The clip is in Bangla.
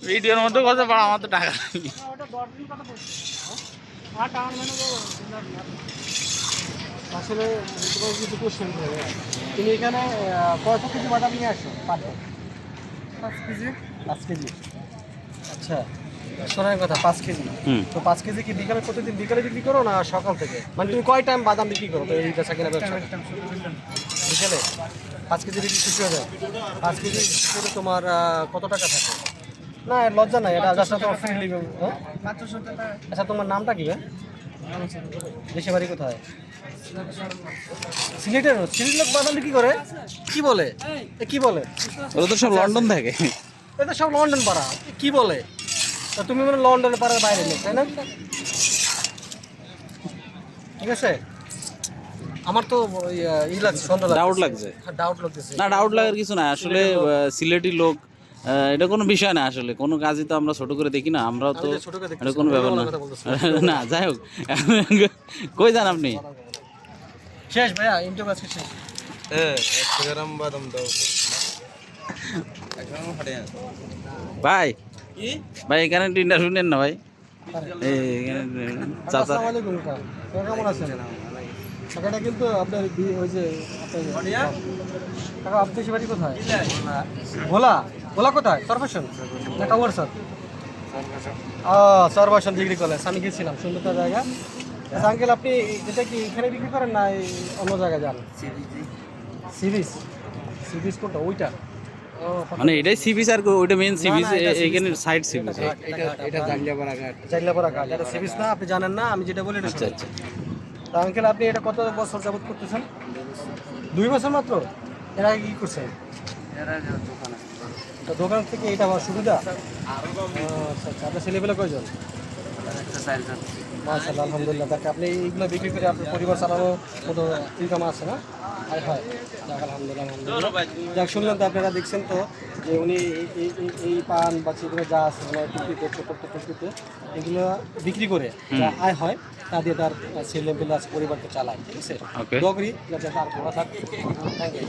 ভিডিওর মধ্যে কথা পাড়া আমার তো টাকা নেই। আসলে তোমার কিছু কোশ্চেন হবে। তুমি এখানে কত কেজি বাদাম নিয়ে আসো পার ডে? 5 কেজি। 5 কেজি। আচ্ছা, শোনার কথা 5 কেজি। তো 5 কেজি কি বিকালে প্রতিদিন বিকালে বিক্রি করো না সকাল থেকে? মানে তুমি কয় টাইম বাদাম বিক্রি করো তো এই বেচা কেনা ব্যবসা? বিকালে 5 কেজি বিক্রি শেষ হয়ে যায়। 5 কেজি শেষে তোমার কত টাকা থাকে? না এর লজ্জা নাই, এটা জাস্ট তোমার ফ্রি লিভিং। মাত্র 70 টাকা। আচ্ছা তোমার নামটা কি ভাই? দেশে বাড়ি কোথায়? সিলেটের। সিলেট লোক বাদাম বিক্রি করে? কি বলে? কি বলে? ওরা তো সব লন্ডন থাকে। এটা সব লন্ডন পাড়া। কি বলে? তো তুমি মানে লন্ডনের পাড়ার বাইরে নেই, তাই না? ঠিক আছে, আমার তো ই লাগছে, সন্দেহ লাগছে। ডাউট লাগছে। ডাউট লাগতেছে। না ডাউট লাগার কিছু না আসলে। সিলেটি লোক এটা কোনো বিষয় না আসলে, কোনো কাজই তো আমরা ছোট করে দেখি না, আমরাও তো এটা কোনো ব্যাপার না। না যাই হোক, কই যান আপনি? শেষ ভাইয়া, ইন্টারভিউ আজকে শেষ। ভাই ভাই এখানে ইন্টারভিউ নেন না ভাই। চাচা আসসালামু আলাইকুম কাকা। কেমন আছেন? কাকাটা কিন্তু আপনার ওই যে কাকা আপনার বাড়ি কোথায়? ভোলা। ভোলা কোথায়? সরফেশন না কাওয়ার স্যার? সরফেশন ডিগ্রি কলেজ, আমি গেছিলাম, সুন্দর জায়গা। আচ্ছা আঙ্কেল, আপনি এটা কি এখানে বিক্রি করেন না অন্য জায়গায় যান? সিরিজ। সিরিজ কোনটা? ওইটা? মানে এটাই সি বিচ আর ওইটা মেইন সি বিচ, এখানে সাইড সি বিচ। এটা জাইলাপাড়া ঘাট। এটা সি বিচ না, আপনি জানেন না, আমি যেটা বলি এটা আচ্ছা শুনুন। আচ্ছা। তা আঙ্কেল, আপনি এটা কত বছর যাবত করতেছেন? 2 বছর মাত্র? এর আগে কি করছেন? তো দোকান থেকে এটা আমার সুবিধা? আচ্ছা আচ্ছা। আপনার ছেলেপেলে কয়জন? মাশাআল্লাহ, আলহামদুলিল্লাহ। তাকে আপনি এইগুলো বিক্রি করে আপনার পরিবার চালানো মতো ইনকাম আছে না? হয় হয়। যাক আলহামদুলিল্লাহ, আলহামদুলিল্লাহ। যাক শুনলেন তো, আপনারা দেখছেন তো যে উনি এই পান বা চিগুলো যা আছে টুকরিতে, ছোট টুকরিতে এগুলো বিক্রি করে যা আয় হয় তা দিয়ে তার ছেলে পেলে আছে পরিবারকে চালায়। ঠিক আছে, ওকে। ডগরি যাতে তার ভালো থাকবে। Thank you.